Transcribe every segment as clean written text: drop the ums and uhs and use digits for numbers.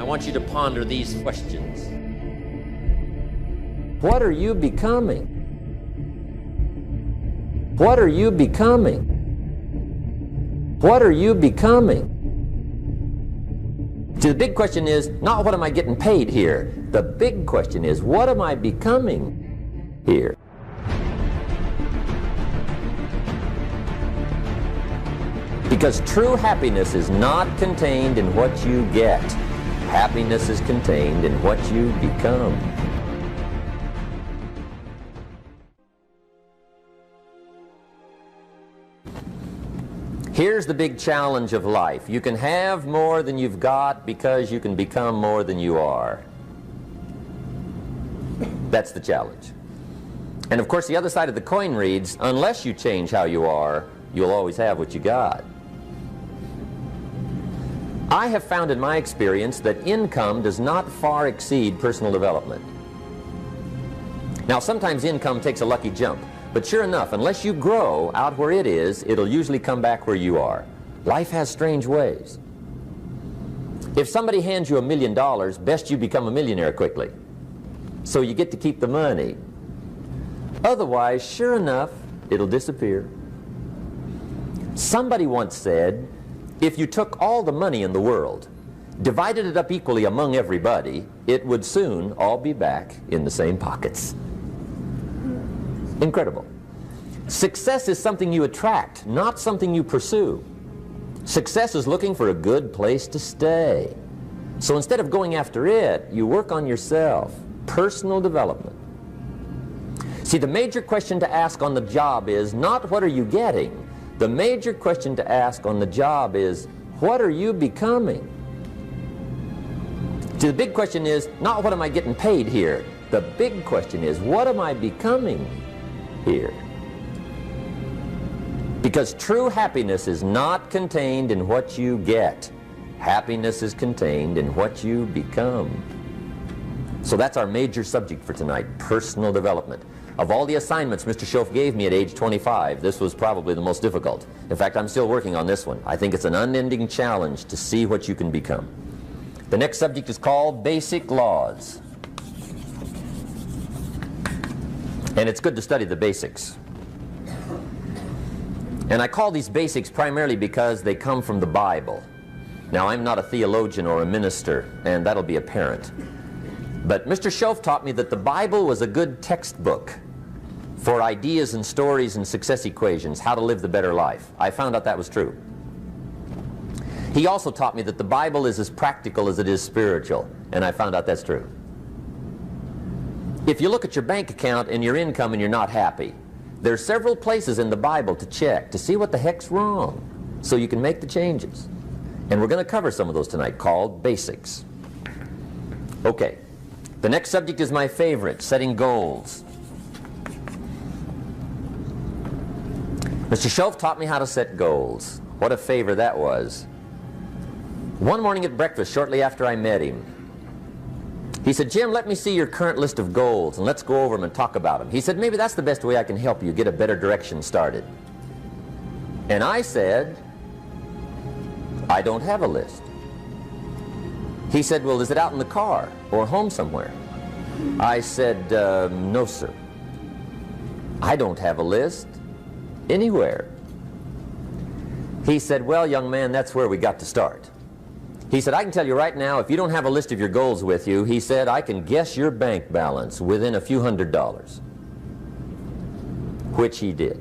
want you to ponder these questions. What are you becoming? What are you becoming? What are you becoming? See, the big question is not what am I getting paid here. The big question is what am I becoming here? Because true happiness is not contained in what you get. Happiness is contained in what you become. Here's the big challenge of life. You can have more than you've got because you can become more than you are. That's the challenge. And of course the other side of the coin reads, unless you change how you are, you'll always have what you got. I have found in my experience that income does not far exceed personal development. Now sometimes income takes a lucky jump. But sure enough, unless you grow out where it is, it'll usually come back where you are. Life has strange ways. If somebody hands you $1 million, best you become a millionaire quickly, so you get to keep the money. Otherwise, sure enough, it'll disappear. Somebody once said, if you took all the money in the world, divided it up equally among everybody, it would soon all be back in the same pockets. Incredible. Success is something you attract, not something you pursue. Success is looking for a good place to stay. So instead of going after it, you work on yourself. Personal development. See, the major question to ask on the job is not what are you getting. The major question to ask on the job is what are you becoming? See, the big question is not what am I getting paid here. The big question is what am I becoming here? Because true happiness is not contained in what you get. Happiness is contained in what you become. So that's our major subject for tonight, personal development. Of all the assignments Mr. Schoaf gave me at age 25, this was probably the most difficult. In fact, I'm still working on this one. I think it's an unending challenge to see what you can become. The next subject is called Basic Laws. And it's good to study the basics. And I call these basics primarily because they come from the Bible. Now, I'm not a theologian or a minister, and that'll be apparent. But Mr. Schoaf taught me that the Bible was a good textbook for ideas and stories and success equations, how to live the better life. I found out that was true. He also taught me that the Bible is as practical as it is spiritual, and I found out that's true. If you look at your bank account and your income and you're not happy, there are several places in the Bible to check to see what the heck's wrong so you can make the changes. And we're going to cover some of those tonight, called basics. Okay, the next subject is my favorite, setting goals. Mr. Schoaf taught me how to set goals. What a favor that was. One morning at breakfast, shortly after I met him, he said, Jim, let me see your current list of goals and let's go over them and talk about them. He said, maybe that's the best way I can help you get a better direction started. And I said, I don't have a list. He said, well, is it out in the car or home somewhere? I said, no, sir. I don't have a list anywhere. He said, well, young man, that's where we got to start. He said, I can tell you right now, if you don't have a list of your goals with you, he said, I can guess your bank balance within a few $100s. Which he did.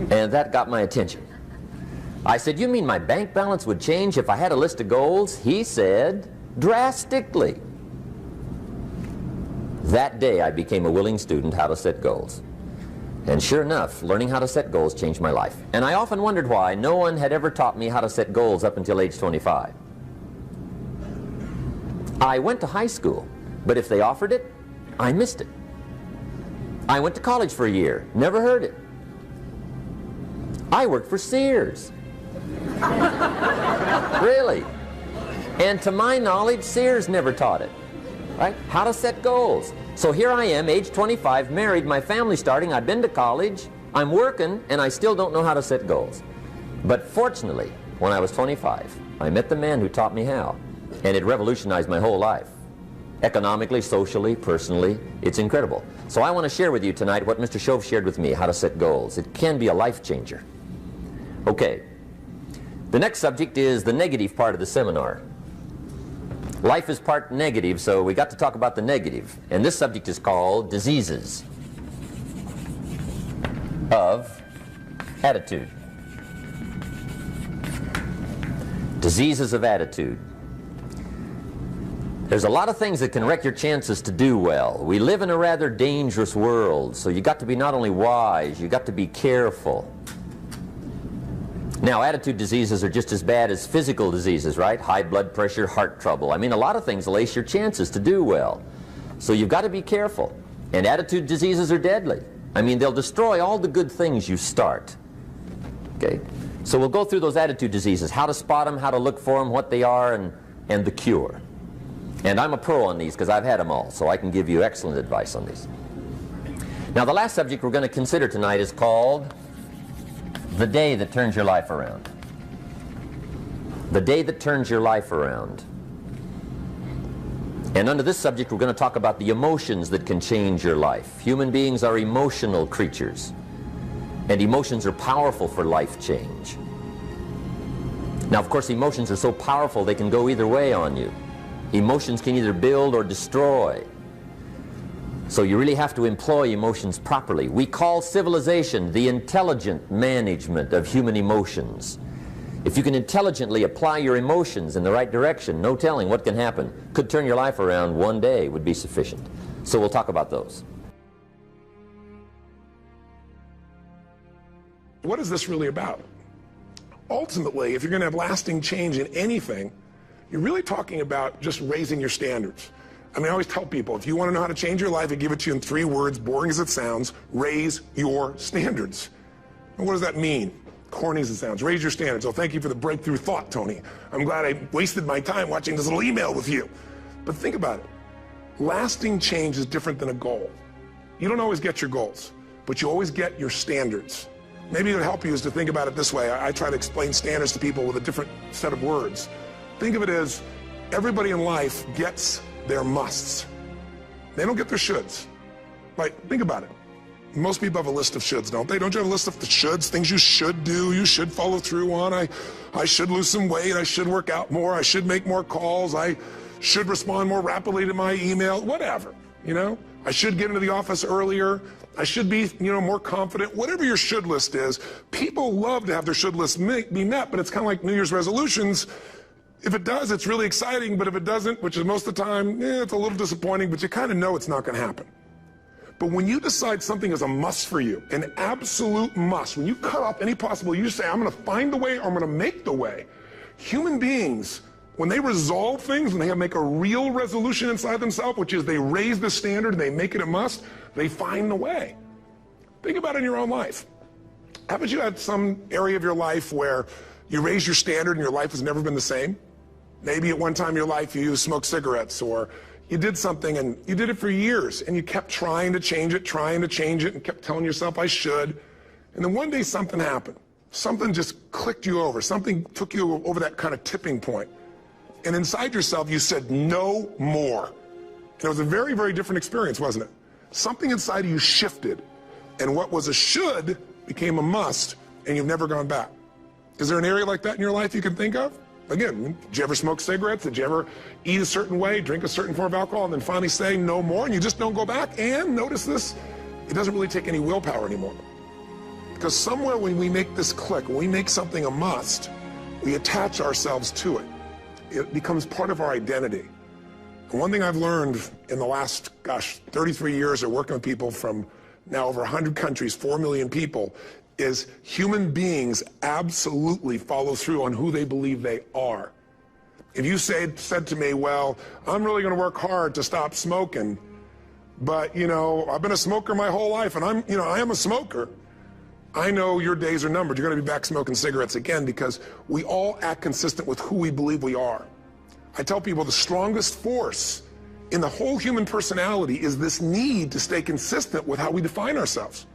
And that got my attention. I said, you mean my bank balance would change if I had a list of goals? He said, drastically. That day I became a willing student how to set goals. And sure enough, learning how to set goals changed my life. And I often wondered why no one had ever taught me how to set goals up until age 25. I went to high school, but if they offered it, I missed it. I went to college for a year, never heard it. I worked for Sears. Really. And to my knowledge, Sears never taught it. Right? How to set goals. So here I am, age 25, married, my family's starting, I've been to college, I'm working, and I still don't know how to set goals. But fortunately, when I was 25, I met the man who taught me how. And it revolutionized my whole life. Economically, socially, personally, it's incredible. So I want to share with you tonight what Mr. Shove shared with me, how to set goals. It can be a life changer. Okay. The next subject is the negative part of the seminar. Life is part negative, so we got to talk about the negative. And this subject is called diseases of attitude. Diseases of attitude. There's a lot of things that can wreck your chances to do well. We live in a rather dangerous world, so you got to be not only wise, you got to be careful. Now, attitude diseases are just as bad as physical diseases, right? High blood pressure, heart trouble. I mean, a lot of things lace your chances to do well. So you've got to be careful. And attitude diseases are deadly. I mean, they'll destroy all the good things you start. Okay? So we'll go through those attitude diseases, how to spot them, how to look for them, what they are, and the cure. And I'm a pro on these because I've had them all, so I can give you excellent advice on these. Now, the last subject we're going to consider tonight is called the day that turns your life around. The day that turns your life around. And under this subject, we're going to talk about the emotions that can change your life. Human beings are emotional creatures, and emotions are powerful for life change. Now, of course, emotions are so powerful they can go either way on you. Emotions can either build or destroy. So you really have to employ emotions properly. We call civilization the intelligent management of human emotions. If you can intelligently apply your emotions in the right direction, no telling what can happen. Could turn your life around one day would be sufficient. So we'll talk about those. What is this really about? Ultimately, if you're going to have lasting change in anything, you're really talking about just raising your standards. I mean, I always tell people, if you want to know how to change your life, I give it to you in 3 words, boring as it sounds: raise your standards. And what does that mean? Corny as it sounds. Raise your standards. Oh, thank you for the breakthrough thought, Tony. I'm glad I wasted my time watching this little email with you. But think about it. Lasting change is different than a goal. You don't always get your goals, but you always get your standards. Maybe it would help you is to think about it this way. I try to explain standards to people with a different set of words. Think of it as everybody in life gets their musts. They don't get their shoulds. Like, think about it. Most people have a list of shoulds, don't they? Don't you have a list of the shoulds, things you should do, you should follow through on? I should lose some weight, I should work out more, I should make more calls, I should respond more rapidly to my email, whatever, you know? I should get into the office earlier, I should be, more confident. Whatever your should list is, people love to have their should list be met, but it's kind of like New Year's resolutions. If it does, it's really exciting, but if it doesn't, which is most of the time, it's a little disappointing, but you kind of know it's not going to happen. But when you decide something is a must for you, an absolute must, when you cut off any possible, you say, I'm going to find the way or I'm going to make the way. Human beings, when they resolve things, when they make a real resolution inside themselves, which is they raise the standard and they make it a must, they find the way. Think about it in your own life. Haven't you had some area of your life where you raise your standard and your life has never been the same? Maybe at one time in your life you smoked cigarettes, or you did something and you did it for years and you kept trying to change it and kept telling yourself I should. And then one day something happened. Something just clicked you over. Something took you over that kind of tipping point. And inside yourself you said no more. And it was a very, very different experience, wasn't it? Something inside of you shifted, and what was a should became a must, and you've never gone back. Is there an area like that in your life you can think of? Again, did you ever smoke cigarettes? Did you ever eat a certain way, drink a certain form of alcohol, and then finally say no more, and you just don't go back? And notice this, it doesn't really take any willpower anymore. Because somewhere when we make this click, when we make something a must, we attach ourselves to it. It becomes part of our identity. And one thing I've learned in the last, 33 years of working with people from now over 100 countries, 4 million people, is human beings absolutely follow through on who they believe they are. If you said to me, well, I'm really going to work hard to stop smoking, but, I've been a smoker my whole life, and I am a smoker, I know your days are numbered. You're going to be back smoking cigarettes again, because we all act consistent with who we believe we are. I tell people the strongest force in the whole human personality is this need to stay consistent with how we define ourselves.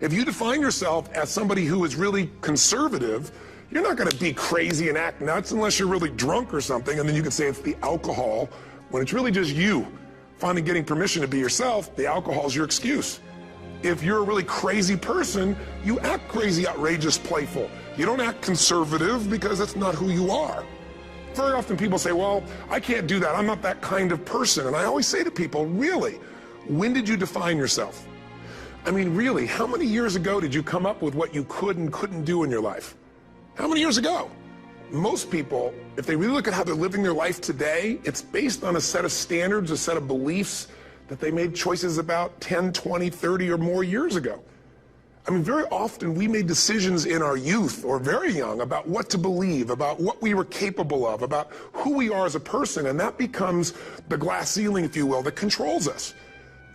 If you define yourself as somebody who is really conservative, You're not going to be crazy and act nuts unless you're really drunk or something, and then you can say it's the alcohol, when it's really just you finally getting permission to be yourself. The alcohol is your excuse. If you're a really crazy person, you act crazy, outrageous, playful. You don't act conservative because that's not who you are. Very often people say, well, I can't do that. I'm not that kind of person. And I always say to people, really, when did you define yourself? I mean, really, how many years ago did you come up with what you could and couldn't do in your life? How many years ago? Most people, if they really look at how they're living their life today, it's based on a set of standards, a set of beliefs that they made choices about 10, 20, 30 or more years ago. I mean, very often we made decisions in our youth or very young about what to believe, about what we were capable of, about who we are as a person, and that becomes the glass ceiling, if you will, that controls us.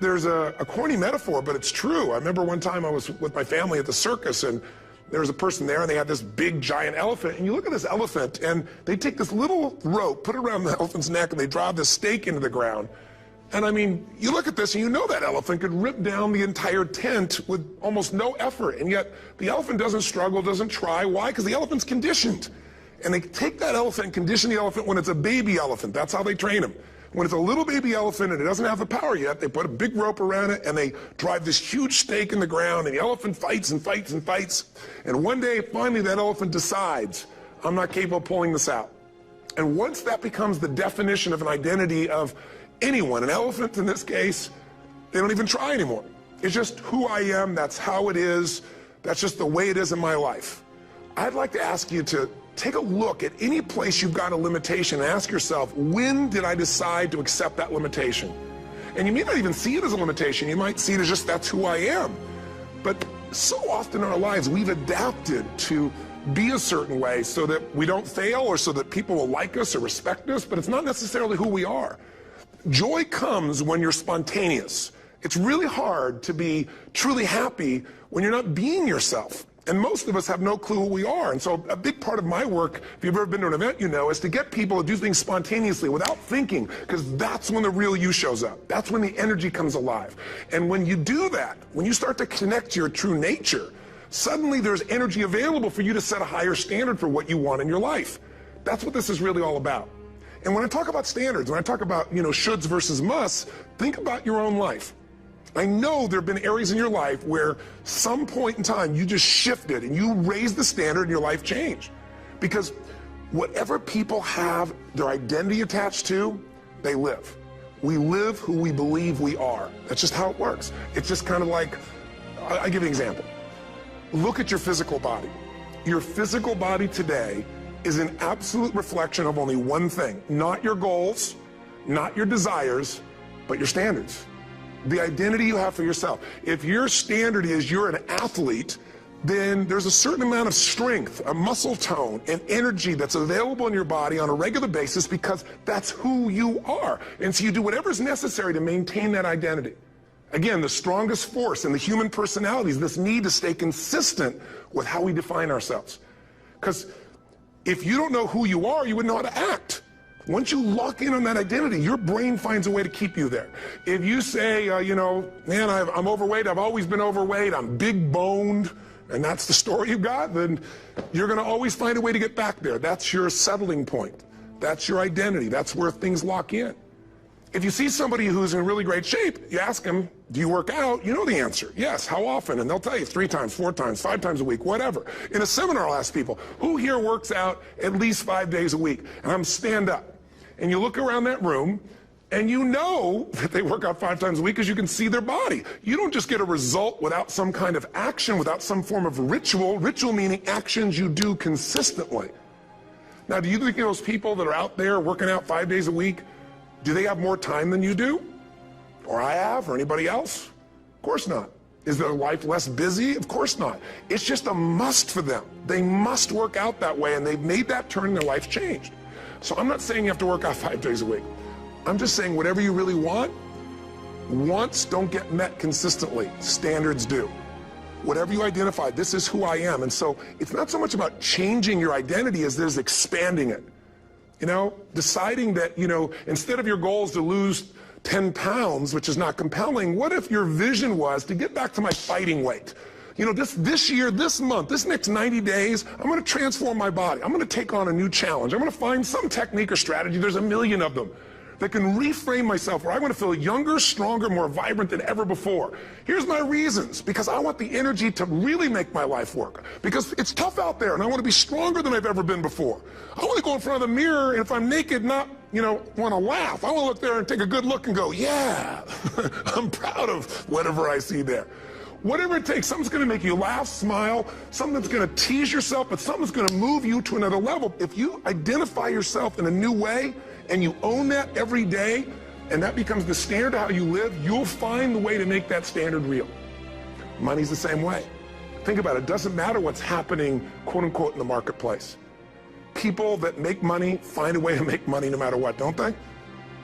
There's a corny metaphor, but it's true. I remember one time I was with my family at the circus, and there was a person there, and they had this big, giant elephant, and you look at this elephant, and they take this little rope, put it around the elephant's neck, and they drive this stake into the ground. And I mean, you look at this and you know that elephant could rip down the entire tent with almost no effort. And yet the elephant doesn't struggle, doesn't try. Why? Because the elephant's conditioned. And they take that elephant and condition the elephant when it's a baby elephant. That's how they train him. When it's a little baby elephant and it doesn't have the power yet, they put a big rope around it and they drive this huge stake in the ground, and the elephant fights and fights and fights. And one day, finally, that elephant decides, I'm not capable of pulling this out. And once that becomes the definition of an identity of anyone, an elephant in this case, they don't even try anymore. It's just who I am, that's how it is, that's just the way it is in my life. I'd like to ask you to take a look at any place you've got a limitation and ask yourself, when did I decide to accept that limitation? And you may not even see it as a limitation, you might see it as just that's who I am. But so often in our lives we've adapted to be a certain way so that we don't fail or so that people will like us or respect us, but it's not necessarily who we are. Joy comes when you're spontaneous. It's really hard to be truly happy when you're not being yourself. And most of us have no clue who we are. And so a big part of my work, if you've ever been to an event, you know, is to get people to do things spontaneously without thinking, because that's when the real you shows up. That's when the energy comes alive. And when you do that, when you start to connect to your true nature, suddenly there's energy available for you to set a higher standard for what you want in your life. That's what this is really all about. And when I talk about standards, when I talk about, shoulds versus musts, think about your own life. I know there have been areas in your life where some point in time you just shifted and you raised the standard and your life changed. Because whatever people have their identity attached to, they live. We live who we believe we are. That's just how it works. It's just kind of like, I'll give you an example. Look at your physical body. Your physical body today is an absolute reflection of only one thing, not your goals, not your desires, but your standards. The identity you have for yourself. If your standard is you're an athlete, then there's a certain amount of strength, a muscle tone, and energy that's available in your body on a regular basis because that's who you are. And so you do whatever's necessary to maintain that identity. Again, the strongest force in the human personality is this need to stay consistent with how we define ourselves. Because if you don't know who you are, you wouldn't know how to act. Once you lock in on that identity, your brain finds a way to keep you there. If you say, man, I'm overweight, I've always been overweight, I'm big boned, and that's the story you got, then you're going to always find a way to get back there. That's your settling point. That's your identity. That's where things lock in. If you see somebody who's in really great shape, you ask them, do you work out? You know the answer. Yes. How often? And they'll tell you 3 times, 4 times, 5 times a week, whatever. In a seminar, I'll ask people, who here works out at least 5 days a week? And I'm stand up. And you look around that room, and you know that they work out 5 times a week because you can see their body. You don't just get a result without some kind of action, without some form of ritual. Ritual meaning actions you do consistently. Now, do you think those people that are out there working out 5 days a week, do they have more time than you do? Or I have, or anybody else? Of course not. Is their life less busy? Of course not. It's just a must for them. They must work out that way, and they've made that turn and their life changed. So I'm not saying you have to work out 5 days a week. I'm just saying whatever you really want, wants don't get met consistently. Standards do. Whatever you identify, this is who I am. And so it's not so much about changing your identity as there's expanding it. Deciding that, instead of your goal is to lose 10 pounds, which is not compelling, what if your vision was to get back to my fighting weight? You know, this year, this month, this next 90 days, I'm going to transform my body. I'm going to take on a new challenge. I'm going to find some technique or strategy, there's a million of them, that can reframe myself where I want to feel younger, stronger, more vibrant than ever before. Here's my reasons. Because I want the energy to really make my life work. Because it's tough out there, and I want to be stronger than I've ever been before. I want to go in front of the mirror, and if I'm naked, not, want to laugh. I want to look there and take a good look and go, yeah, I'm proud of whatever I see there. Whatever it takes, something's going to make you laugh, smile, something that's going to tease yourself, but something's going to move you to another level. If you identify yourself in a new way, and you own that every day, and that becomes the standard of how you live, you'll find the way to make that standard real. Money's the same way. Think about it. It doesn't matter what's happening, quote unquote, in the marketplace. People that make money find a way to make money no matter what, don't they?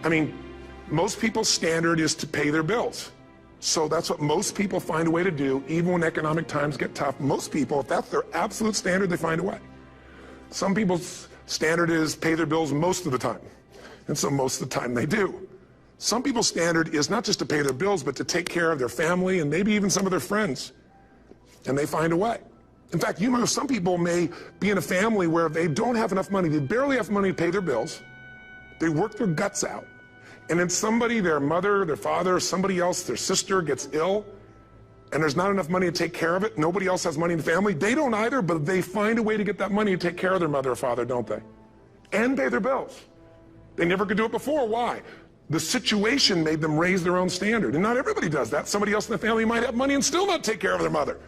I mean, most people's standard is to pay their bills. So that's what most people find a way to do, even when economic times get tough. Most people, if that's their absolute standard, they find a way. Some people's standard is pay their bills most of the time. And so most of the time they do. Some people's standard is not just to pay their bills, but to take care of their family and maybe even some of their friends. And they find a way. In fact, some people may be in a family where they don't have enough money. They barely have money to pay their bills. They work their guts out. And then somebody, their mother, their father, somebody else, their sister gets ill, and there's not enough money to take care of it. Nobody else has money in the family. They don't either, but they find a way to get that money to take care of their mother or father, don't they? And pay their bills. They never could do it before. Why? The situation made them raise their own standard. And not everybody does that. Somebody else in the family might have money and still not take care of their mother.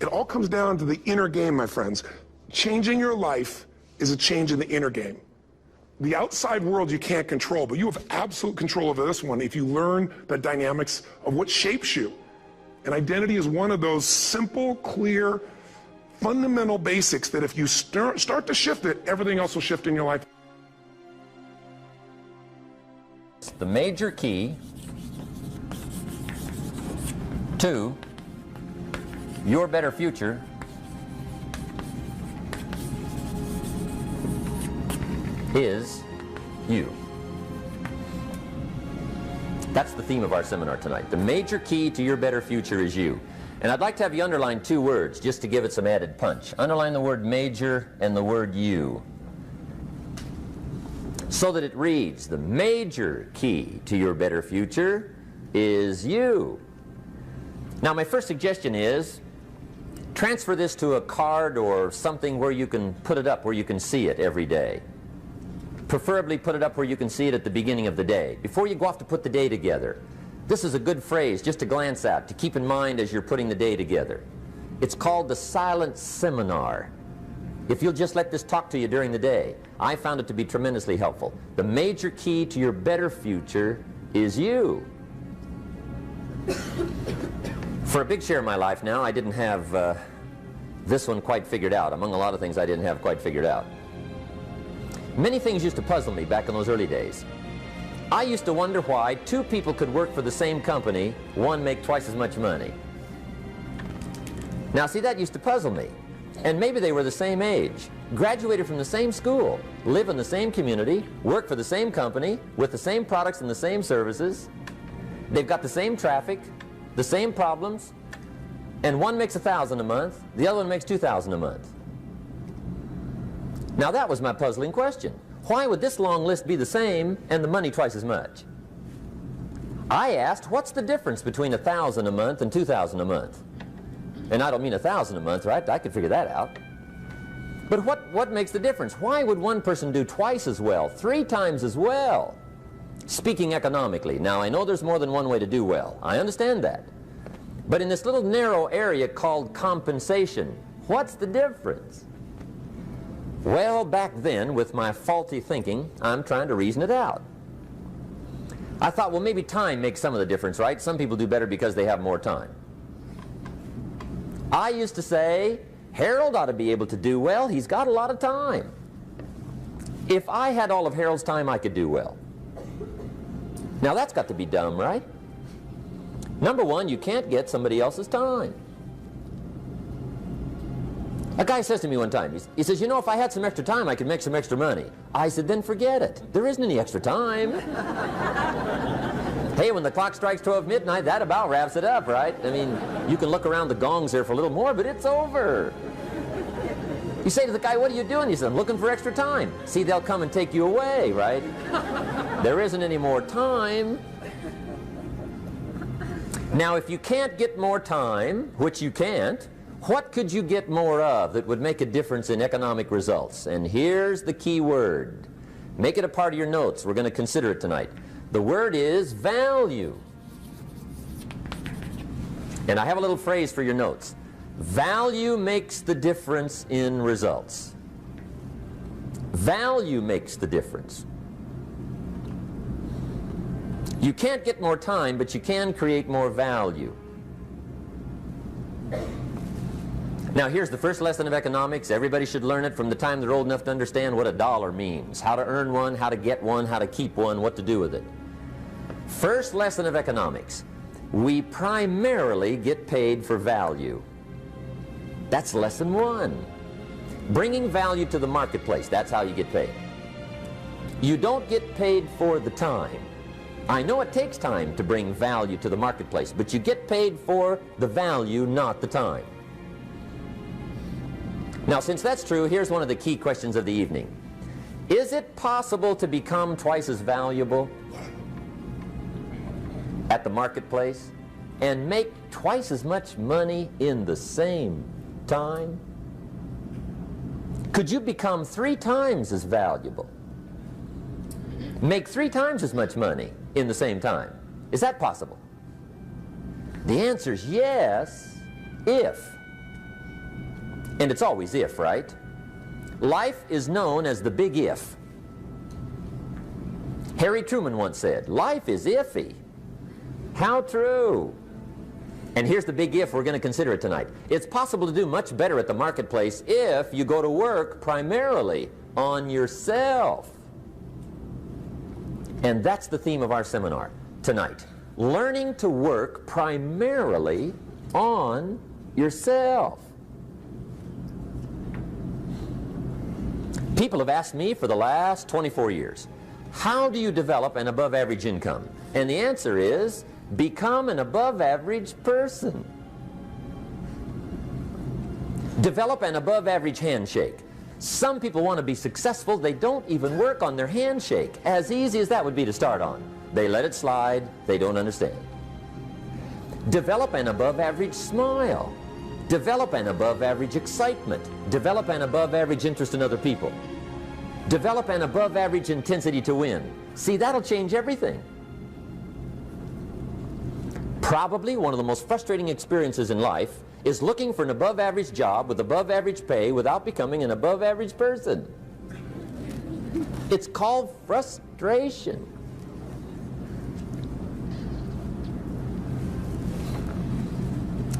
It all comes down to the inner game, my friends. Changing your life is a change in the inner game. The outside world you can't control, but you have absolute control over this one if you learn the dynamics of what shapes you. And identity is one of those simple, clear, fundamental basics that if you start to shift it, everything else will shift in your life. The major key to your better future is you. That's the theme of our seminar tonight. The major key to your better future is you. And I'd like to have you underline two words just to give it some added punch. Underline the word major and the word you, so that it reads, the major key to your better future is you. Now, my first suggestion is transfer this to a card or something where you can put it up, where you can see it every day. Preferably put it up where you can see it at the beginning of the day, before you go off to put the day together. This is a good phrase just to glance at, to keep in mind as you're putting the day together. It's called the silent seminar. If you'll just let this talk to you during the day, I found it to be tremendously helpful. The major key to your better future is you. For a big share of my life now, I didn't have this one quite figured out. Among a lot of things I didn't have quite figured out. Many things used to puzzle me back in those early days. I used to wonder why two people could work for the same company, one make twice as much money. Now see, that used to puzzle me. And maybe they were the same age, graduated from the same school, live in the same community, work for the same company, with the same products and the same services. They've got the same traffic, the same problems, and one makes $1,000 a month, the other one makes $2,000 a month. Now that was my puzzling question. Why would this long list be the same and the money twice as much? I asked, what's the difference between $1,000 a month and $2,000 a month? And I don't mean $1,000 a month, right? I could figure that out. But what makes the difference? Why would one person do twice as well, 3 times as well? Speaking economically. Now, I know there's more than one way to do well. I understand that. But in this little narrow area called compensation, what's the difference? Well, back then, with my faulty thinking, I'm trying to reason it out. I thought, well, maybe time makes some of the difference, right? Some people do better because they have more time. I used to say, Harold ought to be able to do well. He's got a lot of time. If I had all of Harold's time, I could do well. Now, that's got to be dumb, right? Number one, you can't get somebody else's time. A guy says to me one time, he says, you know, if I had some extra time, I could make some extra money. I said, then forget it. There isn't any extra time. Hey, when the clock strikes 12 midnight, that about wraps it up, right? I mean, you can look around the gongs there for a little more, but it's over. You say to the guy, what are you doing? He says, I'm looking for extra time. See, they'll come and take you away, right? There isn't any more time. Now, if you can't get more time, which you can't, what could you get more of that would make a difference in economic results? And here's the key word. Make it a part of your notes. We're going to consider it tonight. The word is value. And I have a little phrase for your notes. Value makes the difference in results. Value makes the difference. You can't get more time, but you can create more value. Now, here's the first lesson of economics. Everybody should learn it from the time they're old enough to understand what a dollar means, how to earn one, how to get one, how to keep one, what to do with it. First lesson of economics. We primarily get paid for value. That's lesson one. Bringing value to the marketplace, that's how you get paid. You don't get paid for the time. I know it takes time to bring value to the marketplace, but you get paid for the value, not the time. Now, since that's true, here's one of the key questions of the evening. Is it possible to become twice as valuable at the marketplace and make twice as much money in the same time? Could you become 3 times as valuable? Make 3 times as much money in the same time? Is that possible? The answer is yes, if. And it's always if, right? Life is known as the big if. Harry Truman once said, life is iffy. How true. And here's the big if we're going to consider it tonight. It's possible to do much better at the marketplace if you go to work primarily on yourself. And that's the theme of our seminar tonight. Learning to work primarily on yourself. People have asked me for the last 24 years, how do you develop an above average income? And the answer is, become an above average person. Develop an above average handshake. Some people want to be successful, they don't even work on their handshake. As easy as that would be to start on. They let it slide, they don't understand. Develop an above average smile. Develop an above average excitement. Develop an above average interest in other people. Develop an above average intensity to win. See, that'll change everything. Probably one of the most frustrating experiences in life is looking for an above average job with above average pay without becoming an above average person. It's called frustration.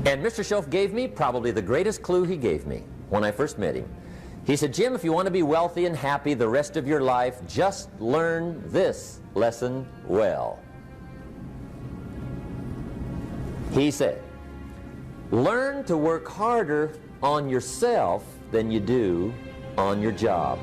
And Mr. Shelf gave me probably the greatest clue he gave me when I first met him. He said, Jim, if you want to be wealthy and happy the rest of your life, just learn this lesson well. He said, learn to work harder on yourself than you do on your job.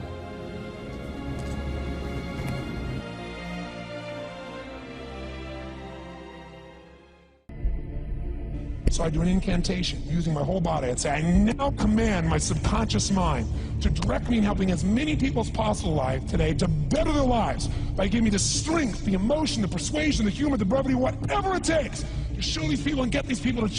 So I do an incantation using my whole body. I'd say, I now command my subconscious mind to direct me in helping as many people as possible alive today to better their lives by giving me the strength, the emotion, the persuasion, the humor, the brevity, whatever it takes to show these people and get these people to change.